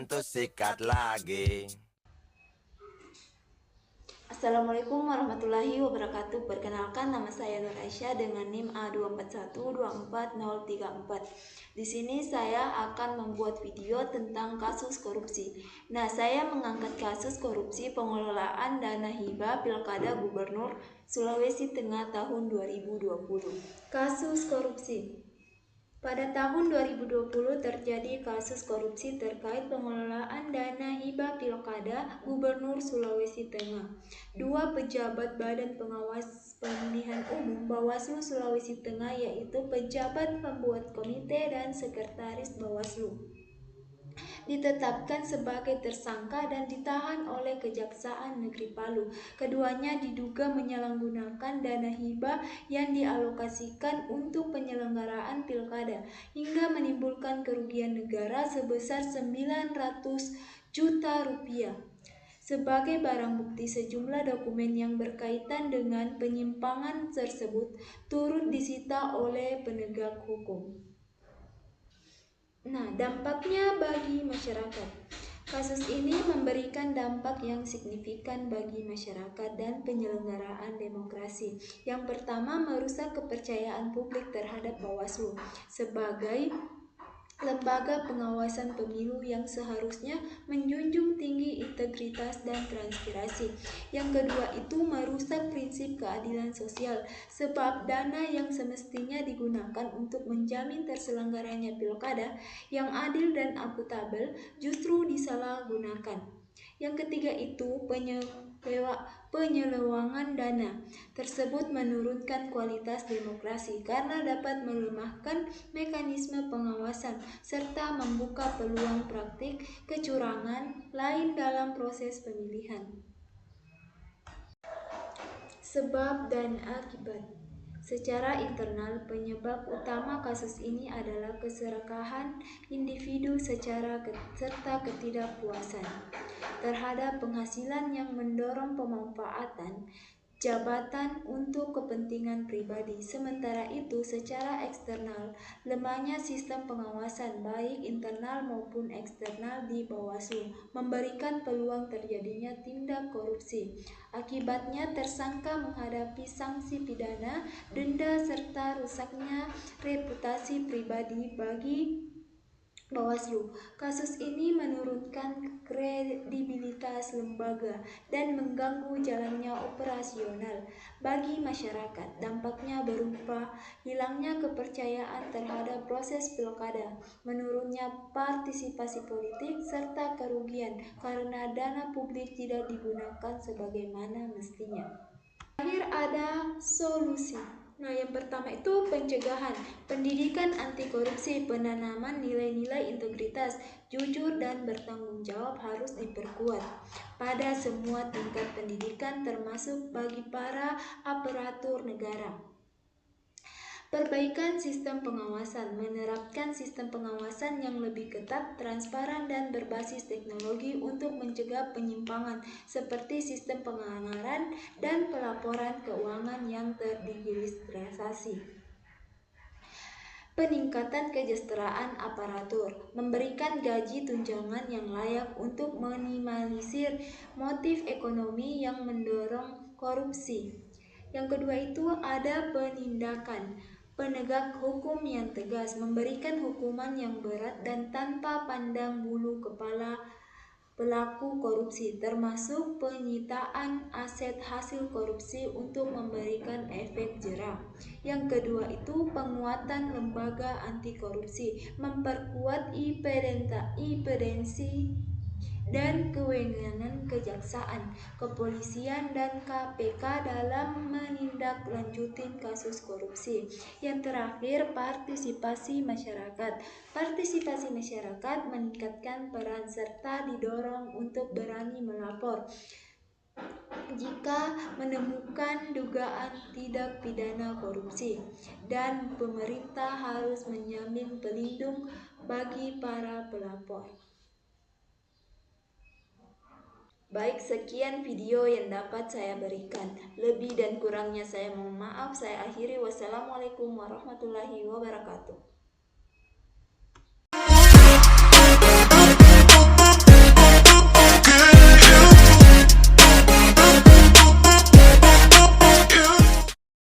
untuk sikat lagi. Assalamualaikum warahmatullahi wabarakatuh. Perkenalkan, nama saya Nur Aisyah dengan NIM A241244034. Di sini saya akan membuat video tentang kasus korupsi. Nah, saya mengangkat kasus korupsi pengelolaan dana hibah Pilkada Gubernur Sulawesi Tengah tahun 2020. Kasus korupsi. Pada tahun 2020 terjadi kasus korupsi terkait pengelolaan dana hibah Pilkada Gubernur Sulawesi Tengah. Dua pejabat Badan Pengawas Pemilihan Umum Bawaslu Sulawesi Tengah, yaitu pejabat pembuat komite dan sekretaris Bawaslu, ditetapkan sebagai tersangka dan ditahan oleh Kejaksaan Negeri Palu. Keduanya diduga menyalahgunakan dana hibah yang dialokasikan untuk penyelenggaraan pilkada hingga menimbulkan kerugian negara sebesar 900 juta rupiah. Sebagai barang bukti, sejumlah dokumen yang berkaitan dengan penyimpangan tersebut turut disita oleh penegak hukum. Nah, dampaknya bagi masyarakat. Kasus ini memberikan dampak yang signifikan bagi masyarakat dan penyelenggaraan demokrasi. Yang pertama, merusak kepercayaan publik terhadap Bawaslu sebagai lembaga pengawasan pemilu yang seharusnya menjunjung tinggi integritas dan transparansi. Yang kedua itu merusak prinsip keadilan sosial, sebab dana yang semestinya digunakan untuk menjamin terselenggaranya pilkada yang adil dan akuntabel justru disalahgunakan. Yang ketiga itu penyelewangan dana tersebut menurunkan kualitas demokrasi karena dapat melemahkan mekanisme pengawasan serta membuka peluang praktik kecurangan lain dalam proses pemilihan. Sebab dan akibat. Secara internal, penyebab utama kasus ini adalah keserakahan individu serta ketidakpuasan terhadap penghasilan yang mendorong pemanfaatan jabatan untuk kepentingan pribadi. Sementara itu, secara eksternal, lemahnya sistem pengawasan baik internal maupun eksternal di Bawaslu memberikan peluang terjadinya tindak korupsi. Akibatnya, tersangka menghadapi sanksi pidana, denda, serta rusaknya reputasi pribadi bagi Bawaslu. Kasus ini menurunkan kredibilitas lembaga dan mengganggu jalannya operasional bagi masyarakat. Dampaknya berupa hilangnya kepercayaan terhadap proses pilkada, menurunnya partisipasi politik, serta kerugian karena dana publik tidak digunakan sebagaimana mestinya. Terakhir ada solusi. Nah, yang pertama itu pencegahan, pendidikan anti korupsi, penanaman nilai-nilai integritas, jujur dan bertanggung jawab harus diperkuat pada semua tingkat pendidikan termasuk bagi para aparatur negara. Perbaikan sistem pengawasan, menerapkan sistem pengawasan yang lebih ketat, transparan, dan berbasis teknologi untuk mencegah penyimpangan seperti sistem penganggaran dan pelaporan keuangan yang terdigitalisasi. Peningkatan kesejahteraan aparatur, memberikan gaji tunjangan yang layak untuk minimalisir motif ekonomi yang mendorong korupsi. Yang kedua itu ada penindakan, penegak hukum yang tegas, memberikan hukuman yang berat dan tanpa pandang bulu kepala pelaku korupsi, termasuk penyitaan aset hasil korupsi untuk memberikan efek jera. Yang kedua itu penguatan lembaga anti korupsi, memperkuat independensi dan kewenangan kejaksaan, kepolisian, dan KPK dalam menindaklanjuti kasus korupsi. Yang terakhir, partisipasi masyarakat. Partisipasi masyarakat meningkatkan peran serta didorong untuk berani melapor jika menemukan dugaan tindak pidana korupsi, dan pemerintah harus menjamin pelindung bagi para pelapor. Baik, sekian video yang dapat saya berikan. Lebih dan kurangnya saya mohon maaf. Saya akhiri. Wassalamualaikum warahmatullahi wabarakatuh.